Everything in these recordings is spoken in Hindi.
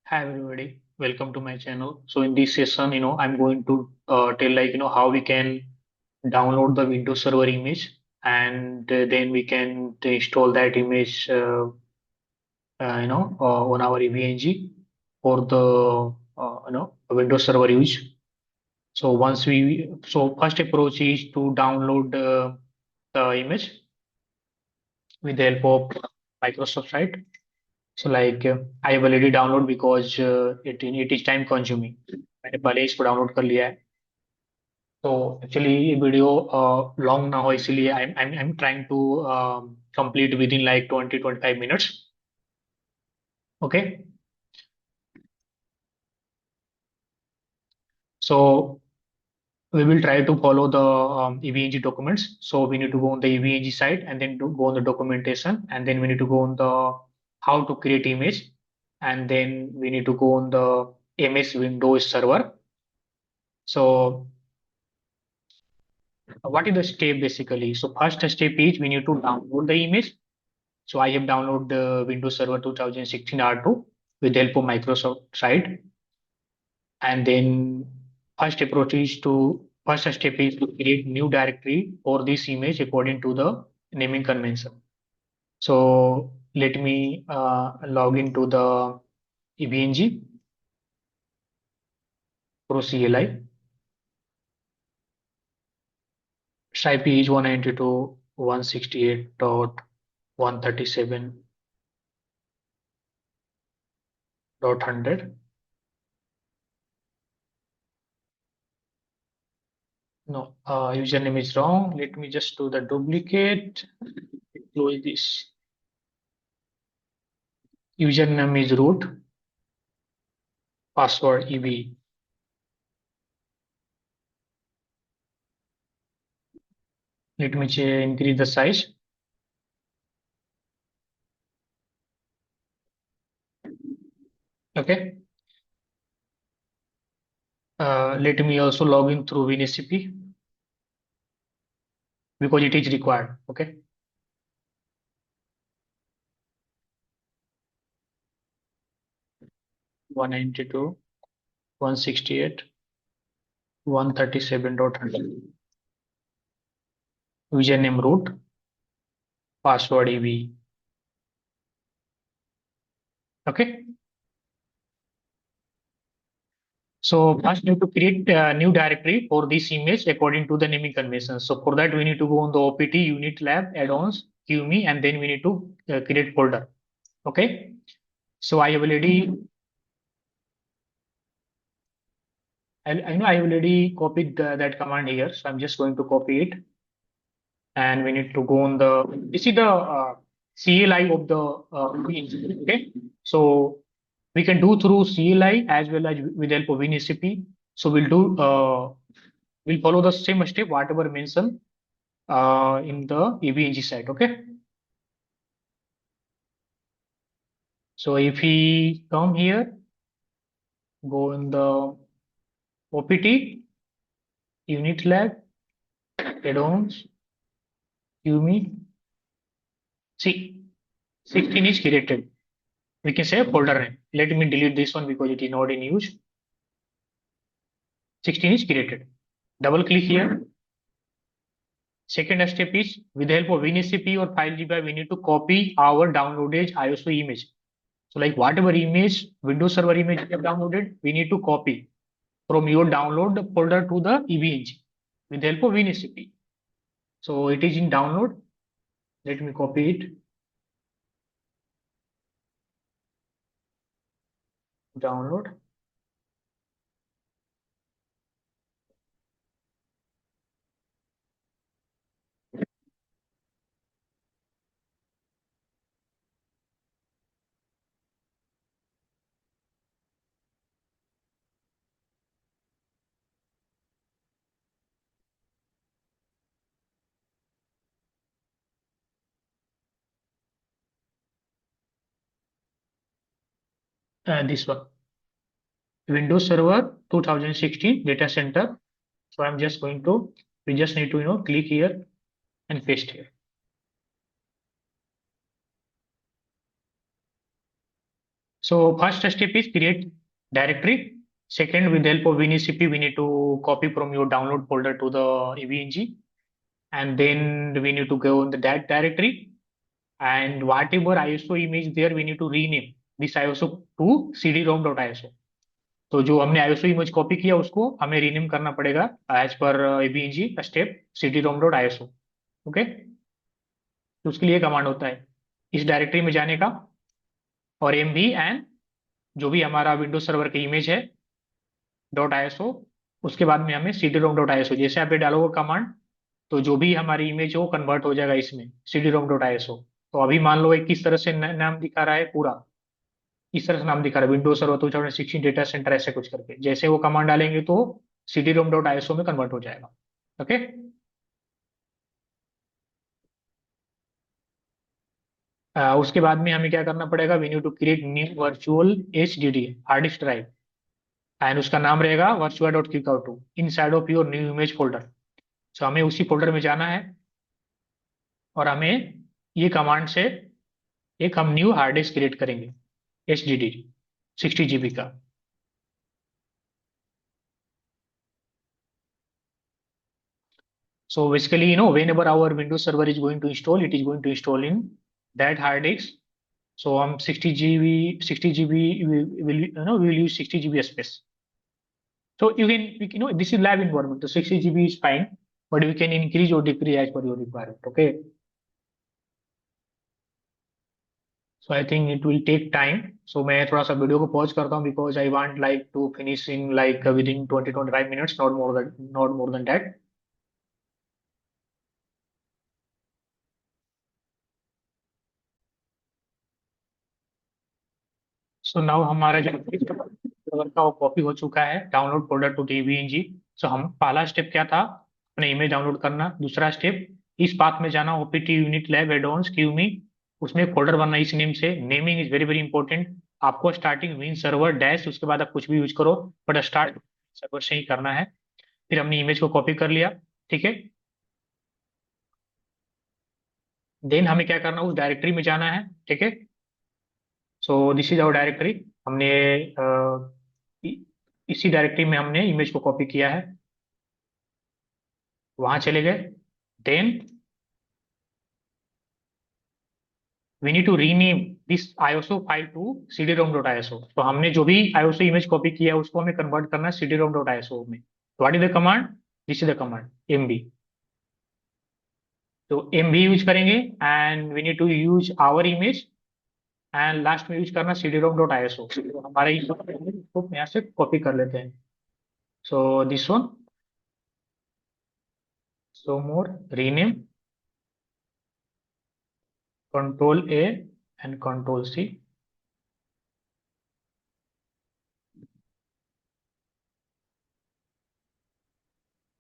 Hi everybody, welcome to my channel. So in this session, I'm going to tell how we can download the Windows Server image and then we can install that image, on our EVNG for the Windows Server use. So first approach is to download the image with the help of Microsoft site. So I have already download because it is time consuming. मैंने पहले ही इसको डाउनलोड कर लिया है तो एक्चुअली ये वीडियो लॉन्ग ना हो इसीलिए I am trying to complete within like 20-25 minutes. Okay so we will try to follow the EVNG documents. So we need to go on the EVNG site and then to go on the documentation, and then we need to go on the how to create image, and then we need to go on the MS Windows server. So what is the step basically? So first step is we need to download the image. So I have downloaded the Windows Server 2016 R2 with the help of Microsoft site. And then first step is to create new directory for this image according to the naming convention. So let me log into the EVNG Pro CLI. IP is 192.168.137.100. No, username is wrong. Let me just do the duplicate. Close this. Username is root. Password EV. Let me increase the size. Okay. Let me also log in through WinSCP because it is required. Okay. One 192.168.137.100. Username root. Password EV. Okay. So first we need to create a new directory for this image according to the naming convention. So for that we need to go on the OPT unit lab add-ons QME and then we need to create folder. Okay. So I have already I know I already copied that command here. So I'm just going to copy it and we need to go on the this is the CLI of the engine. Okay. So we can do through CLI as well as with help of WinSCP. So we'll follow the same step whatever mentioned in the EVNG site. Okay. So if we come here, go in the OPT, unit lab, add-ons, QME. See, 16 is created. We can say folder name. Let me delete this one because it is not in use. 16 is created. Double click here. Second step is with the help of WinSCP or FileZilla, we need to copy our downloaded ISO image. So like whatever image, Windows Server image you have downloaded, we need to copy from your download folder to the EVNG with the help of WinSCP. So it is in download. Let me copy it. Download. This one. Windows Server 2016 data center. So I'm just going to, we just need to, click here and paste here. So first step is create directory. Second, with the help of WinCP, we need to copy from your download folder to the EVNG, and then we need to go in that directory, and whatever ISO image there, we need to rename this ISO to cd-rom.iso. तो जो हमने ISO इमेज कॉपी किया उसको हमें रीनेम करना पड़ेगा as per EVNG step cd-rom.iso। Okay, तो उसके लिए कमांड होता है इस डायरेक्टरी में जाने का, और mv एंड जो भी हमारा विंडोज सर्वर की इमेज है डॉट आईएसओ, उसके बाद में हमें cd-rom.iso, जैसे आप ये डालोगे कमांड तो जो भी हमारी इमेज है वो कन्वर्ट हो जाएगा इसमें cd-rom.iso। तो अभी मान लो एक किस तरह से नाम दिखा रहा है पूरा, इस तरह से नाम दिखा रहा है विंडोज सर्वर 2016 डेटा सेंटर ऐसे कुछ करके, जैसे वो कमांड डालेंगे तो cd-rom.iso में कन्वर्ट हो जाएगा। ओके, उसके बाद में हमें क्या करना पड़ेगा, we need to create new virtual HDD hard disk drive, and उसका नाम रहेगा virtua.qcow2 inside of your new image folder. So हमें उसी फोल्डर में जाना है और हमें ये कमांड से एक हम न्यू हार्ड डिस्क क्रिएट करेंगे HDD 60 GB का। So basically, whenever our Windows server is going to install, it is going to install in that hard disk. So 60 GB we will use 60 GB space. So this is lab environment. So 60 GB is fine, but we can increase or decrease as per your requirement. Okay. So I think it will take time. So मैं थोड़ा सा वीडियो को पॉज करता हूँ because I want like to finish in like within 20-25 minutes, not more than that. So now हमारा जो server का वो कॉपी हो चुका है डाउनलोड फोल्डर टू DBNG। सो हम पहला स्टेप क्या था, अपने इमेज डाउनलोड करना। दूसरा स्टेप इस पाथ में जाना, OPT यूनिट लैब एडॉन्स क्यूमी, उसमें एक फोल्डर बनना इस नेम से। Naming is very very important. आपको स्टार्टिंग विन सर्वर डैश, उसके बाद आप कुछ भी यूज करो, बट स्टार्ट सर्वर से ही करना है। फिर हमने इमेज को कॉपी कर लिया, ठीक है। देन हमें क्या करना, उस डायरेक्टरी में जाना है, ठीक है। So this is our directory. हमने इ- इसी डायरेक्टरी में हमने इमेज को कॉपी किया है, वहां चले गए। Then we need to rename this ISO file to cd-rom.iso। तो हमने जो भी ISO इमेज कॉपी किया है उसको हमें कन्वर्ट करना है cd-rom.iso में। What is the command, this is the command mv। तो mv यूज करेंगे and we need to use our image, and last में यूज करना cd-rom.iso। तो हमारा इसको यहाँ से कॉपी कर लेते हैं। So this one, so more rename, Control A and Control C,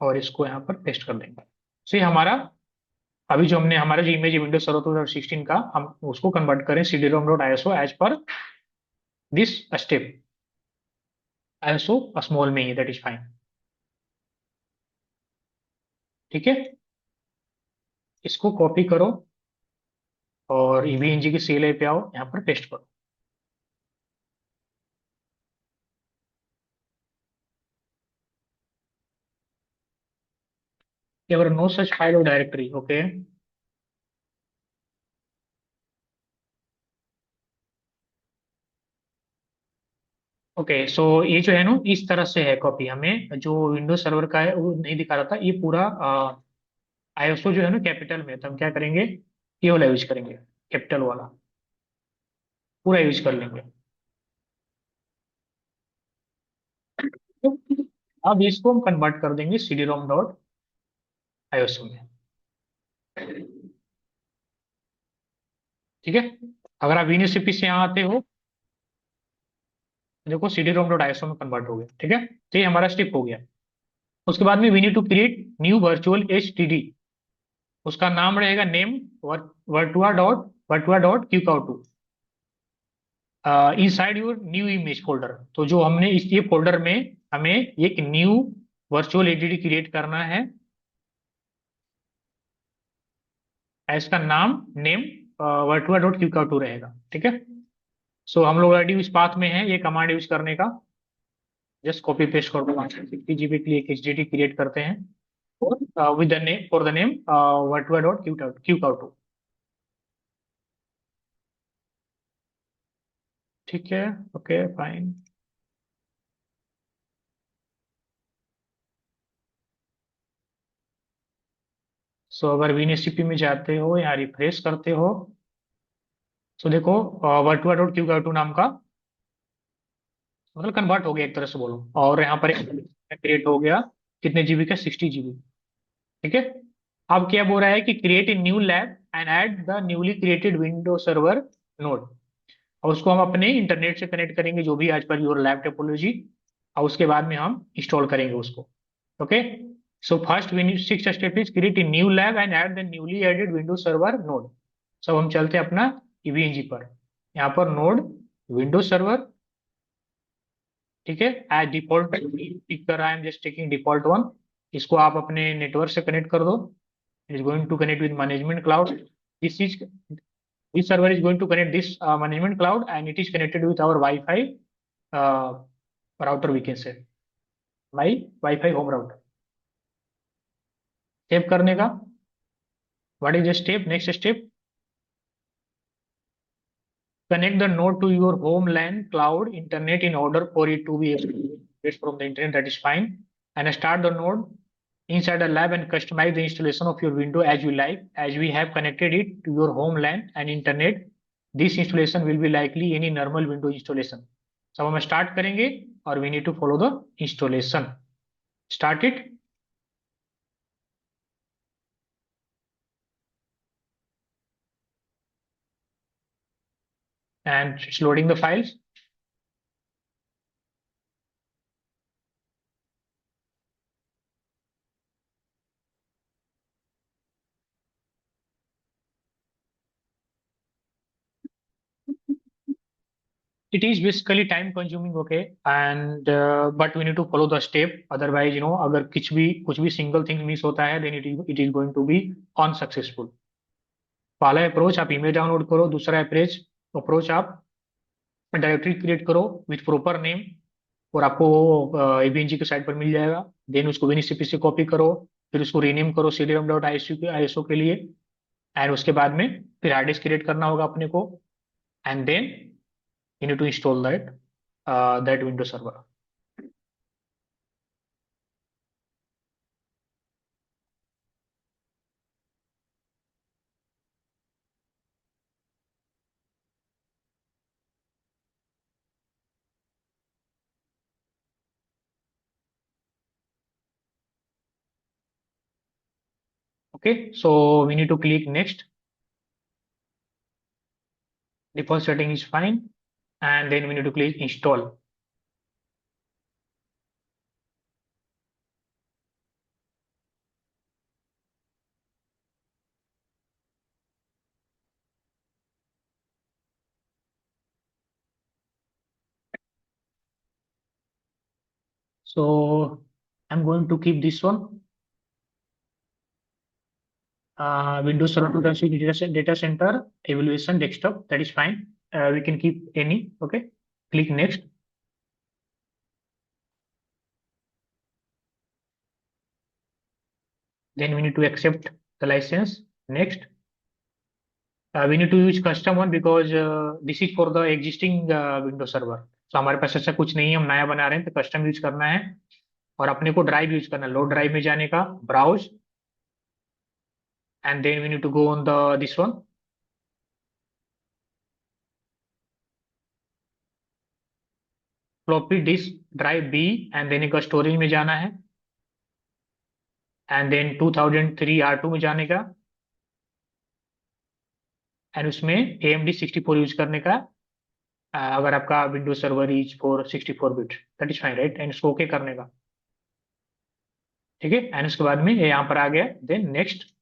और इसको यहाँ पर पेस्ट कर देंगे। सो ये हमारा अभी जो हमने हमारा जो इमेज है विंडोज सर्वर 2016 का, हम उसको कन्वर्ट करें cd-rom.iso as per this step. ISO small में ही, दैट इज फाइन, ठीक है। इसको कॉपी करो और EVNG की CLI पे आओ, यहाँ पर पेस्ट करो। देयर नो सच फाइल और डायरेक्टरी, ओके। ओके, सो ये जो है ना इस तरह से है कॉपी, हमें जो विंडोज सर्वर का है वो नहीं दिखा रहा था। ये पूरा ISO जो है ना कैपिटल में, तो हम क्या करेंगे, ये वाला यूज करेंगे, कैपिटल वाला पूरा यूज कर लेंगे। तो अब इसको हम कन्वर्ट कर देंगे cd-rom.iso में, ठीक है। अगर आप यूनिसिपी से यहाँ आते हो, देखो cd-rom.iso में कन्वर्ट हो गया, ठीक है। तो ये हमारा स्टेप हो गया। उसके बाद में we need to create new virtual HDD। उसका नाम रहेगा name virtua.qcow2 inside your new image folder. तो जो हमने इस ये फोल्डर में हमें एक न्यू वर्चुअल HDD क्रिएट करना है, इसका नाम नेम virtua.qcow2 रहेगा, ठीक है। सो हम लोग ऑलरेडी उस पाथ में हैं, ये कमांड यूज करने का जस्ट कॉपी पेस्ट कर दो। 60 GB के लिए एक एचडीडी क्रिएट करते हैं और with the name for the name virtua dot Q two. ठीक है, ओके फाइन। सो अगर विनएससीपी में जाते हो या रिफ्रेश करते हो, तो देखो वर्टुआ डॉट क्यू टू नाम का मतलब कन्वर्ट हो गया एक तरह से बोलो, और यहाँ पर क्रिएट हो गया कितने जीबी का, 60 GB। ठीक है। अब क्या बोल रहा है कि create a new lab and add the newly created window server node. और उसको हम अपने इंटरनेट से कनेक्ट करेंगे, जो भी आज पर योर लैब टोपोलॉजी, और उसके बाद में हम इंस्टॉल करेंगे उसको। Okay. So first six step is create a new lab and add the newly added window server node. सब हम चलते हैं अपना ईवीएनजी पर। यहाँ पर नोड विंडो सर्वर, ठीक है, एज डिफॉल्ट पिक कर रहा है, जस्ट टेकिंग डिफॉल्ट वन। इसको आप अपने नेटवर्क से कनेक्ट कर दो। It is going to connect with management cloud. This is this server is going to connect this management cloud and it is connected with our Wi-Fi uh, router, we can say my Wi-Fi home router। Save करने का, what is the step, next step, connect the node to your home LAN cloud internet in order for it to be able to get from the internet, that is fine, and start the node inside a lab and customize the installation of your window as you like. As we have connected it to your home LAN and internet, this installation will be likely any normal window installation। सब हम स्टार्ट करेंगे और we need to follow the installation। Start it and it's loading the files। It is basically time consuming, okay, and but we need to follow the step, otherwise अगर कुछ भी सिंगल थिंग मिस होता है then it is going to be unsuccessful। पहला अप्रोच आप इमेज डाउनलोड करो, दूसरा अप्रोच आप डायरेक्टरी क्रिएट करो विथ प्रॉपर नेम, और आपको वो एबीएनजी के साइट पर मिल जाएगा। देन उसको विनिसिपी से कॉपी करो, फिर उसको रीनेम करो cdm डॉट आईएसओ के लिए, एंड उसके बाद में फिर हार्ड डिस्क क्रिएट करना होगा अपने को, and then you need to install that Windows server। Okay, so we need to click next. Default setting is fine, and then we need to click install। So I'm going to keep this one, Windows Server 2006 data center evaluation desktop, that is fine, we can keep any, okay, click next। Then we need to accept the license, next। We need to use custom one because this is for the existing Windows server। तो हमारे पास ऐसा कुछ नहीं है, हम नया बना रहे हैं, तो कस्टम यूज करना है। और अपने को ड्राइव यूज करना है, लोड ड्राइव में जाने का, browse, and then we need to go on the this one, floppy disk drive B, and then एक स्टोरेज में जाना है, एंड देन 2003 R2 में जाने का, एंड उसमें AMD 64 यूज करने का। अगर आपका Windows server is for 64 bit, that is fine right, and इसको ओके करने का। ठीक है, एंड उसके बाद में ये यहाँ पर आ गया, then next.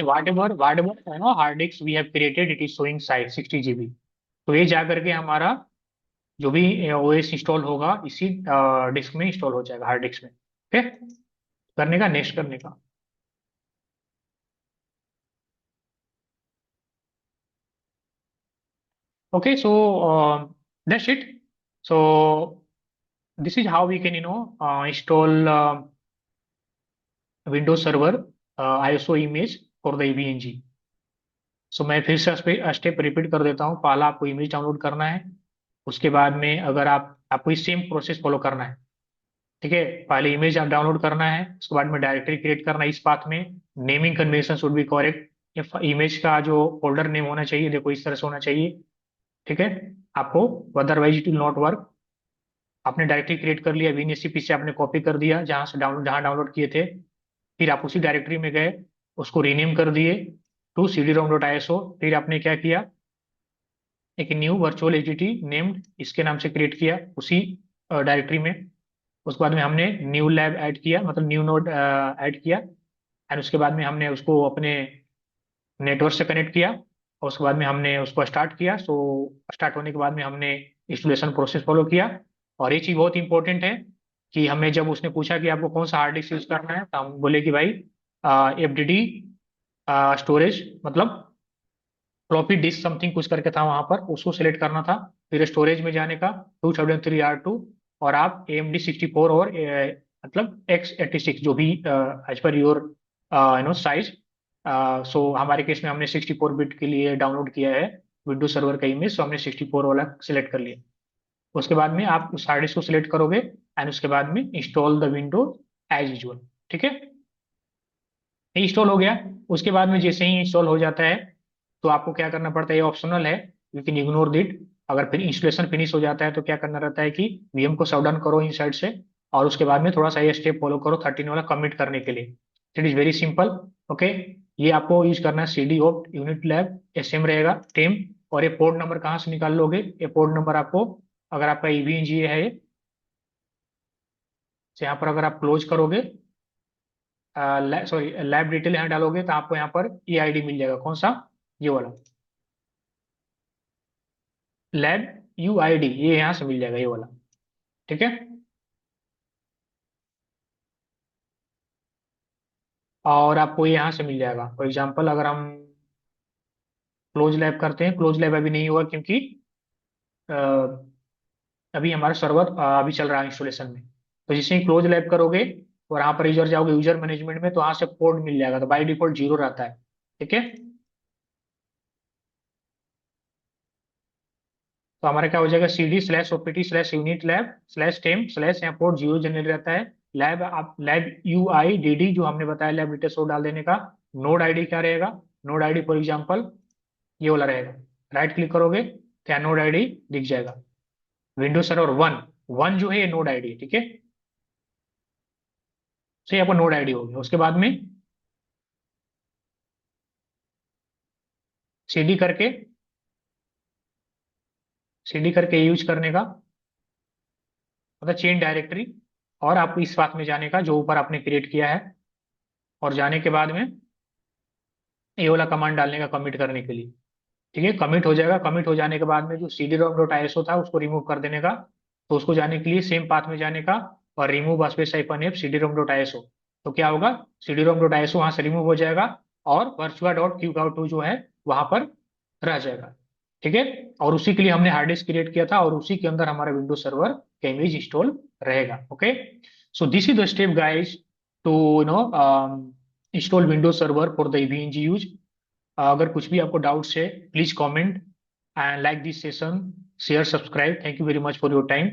whatever hard disk we have created, it is showing size 60 GB। तो ये जा करके हमारा जो भी ओएस इंस्टॉल होगा इसी डिस्क में इंस्टॉल हो जाएगा, हार्ड डिस्क में। ओके, करने का, नेक्स्ट करने का। Okay, so that's it. So this is how we can install Windows server ISO image for the EVNG. So मैं फिर से स्टेप रिपीट कर देता हूँ। पहला आपको इमेज डाउनलोड करना है। उसके बाद में अगर आपको इस सेम प्रोसेस फॉलो करना है। ठीक है, पहले इमेज आप डाउनलोड करना है, उसके बाद में डायरेक्टरी क्रिएट करना है इस पाथ में। Naming convention should be correct. Image का जो फोल्डर नेम होना चाहिए, देखो इस तरह से होना चाहिए। ठीक है, आपको, otherwise it will not work. आपने डायरेक्टरी क्रिएट कर लिया, विनएससीपी से आपने कॉपी कर दिया जहां डाउनलोड किए थे। फिर आप उसी डायरेक्टरी में गए, उसको रीनेम कर दिए टू cd-rom.iso। फिर आपने क्या किया, एक न्यू वर्चुअल एंटिटी नेम्ड इसके नाम से क्रिएट किया उसी डायरेक्टरी में। उसके बाद में हमने न्यू लैब ऐड किया, मतलब न्यू नोड ऐड किया। एंड उसके बाद में हमने उसको अपने नेटवर्क से कनेक्ट किया, और उसके बाद में हमने उसको स्टार्ट किया। सो स्टार्ट होने के बाद में हमने इंस्टॉलेशन प्रोसेस फॉलो किया। और ये चीज़ बहुत इंपॉर्टेंट है कि हमें जब उसने पूछा कि आपको कौन सा हार्ड डिस्क यूज करना है, तो हम बोले कि भाई FDD स्टोरेज, मतलब फ्लॉपी डिस्क समथिंग कुछ करके था वहां पर, उसको सिलेक्ट करना था। फिर स्टोरेज में जाने का 203R2, और आप AMD 64 और मतलब X86 जो भी एज पर योर साइज। सो हमारे केस में हमने 64 बिट के लिए डाउनलोड किया है विंडोज सर्वर का इमेज, सो हमने 64 वाला सिलेक्ट कर लिया। उसके बाद में आप उस हार्ड डिस्क को सिलेक्ट करोगे, एंड उसके बाद में install the Windows as usual. ठीक है, इंस्टॉल हो गया। उसके बाद में जैसे ही इंस्टॉल हो जाता है, तो आपको क्या करना पड़ता है, ये ऑप्शनल है, यू कैन इग्नोर दिट। अगर फिर इंस्टॉलेशन फिनिश हो जाता है तो क्या करना रहता है कि VM को शट डाउन करो इन साइड से, और उसके बाद में थोड़ा सा ये स्टेप फॉलो करो 13 वाला कमिट करने के लिए। It is very simple. Okay, ये आपको यूज करना है CD opt unit lab SM रहेगा टेम। और ये पोर्ट नंबर कहाँ से निकाल लोगे, ये पोर्ट नंबर आपको, अगर आपका EVNG है ये, तो यहाँ पर अगर आप क्लोज करोगे, सॉरी लैब डिटेल यहाँ डालोगे, तो आपको यहाँ पर EID मिल जाएगा। कौन सा, ये वाला लैब UID, ये यहाँ से मिल जाएगा, ये वाला। ठीक है, और आपको ये यहाँ से मिल जाएगा। फॉर एग्जांपल अगर हम क्लोज लैब करते हैं, क्लोज लैब अभी नहीं हुआ क्योंकि अ, अभी हमारा सर्वर अभी चल रहा है इंस्टॉलेशन में। तो जैसे ही क्लोज लैब करोगे और यहाँ पर यूजर जाओगे यूजर मैनेजमेंट में, तो वहाँ से पोर्ट मिल जाएगा, तो बाई डिफॉल्ट 0 रहता है। ठीक है, तो हमारा क्या हो जाएगा, CD/OPT/UNIT/LAB/TEM/ यहाँ पोर्ट 0 जनरल रहता है। लैब, आप लैब UIDD जो हमने बताया, लैब डिटेल्स वो डाल देने का। नोड आईडी क्या रहेगा, नोड आईडी फॉर एग्जाम्पल ये वाला रहेगा। राइट क्लिक करोगे तो यहाँ नोड आईडी दिख जाएगा, विंडोज सर्वर 1। 1 जो है ये नोड आईडी है। ठीक है, तो ये आपका नोड आईडी हो गया। उसके बाद में सीडी करके, सीडी करके यूज करने का, मतलब चेंज डायरेक्टरी। और आपको इस पाथ में जाने का जो ऊपर आपने क्रिएट किया है, और जाने के बाद में ये वाला कमांड डालने का कमिट करने के लिए। ठीक है, कमिट हो जाएगा। कमिट हो जाने के बाद में जो CD-ROM.ISO था उसको रिमूव कर देने का। तो उसको जाने के लिए सेम पाथ में जाने का, और रिमूव -F CD-ROM.ISO। तो क्या होगा, CD-ROM.ISO वहां से रिमूव हो जाएगा, और virtua.qcow2 जो है वहां पर रह जाएगा। ठीक है, और उसी के लिए हमने हार्ड डिस्क क्रिएट किया था, और उसी के अंदर हमारा विंडोज सर्वर का इमेज इंस्टॉल रहेगा। Okay, so this is the step guys to install Windows server for the EVNG use. अगर कुछ भी आपको डाउट्स है, please comment and like this session, share, subscribe. Thank you very much for your time.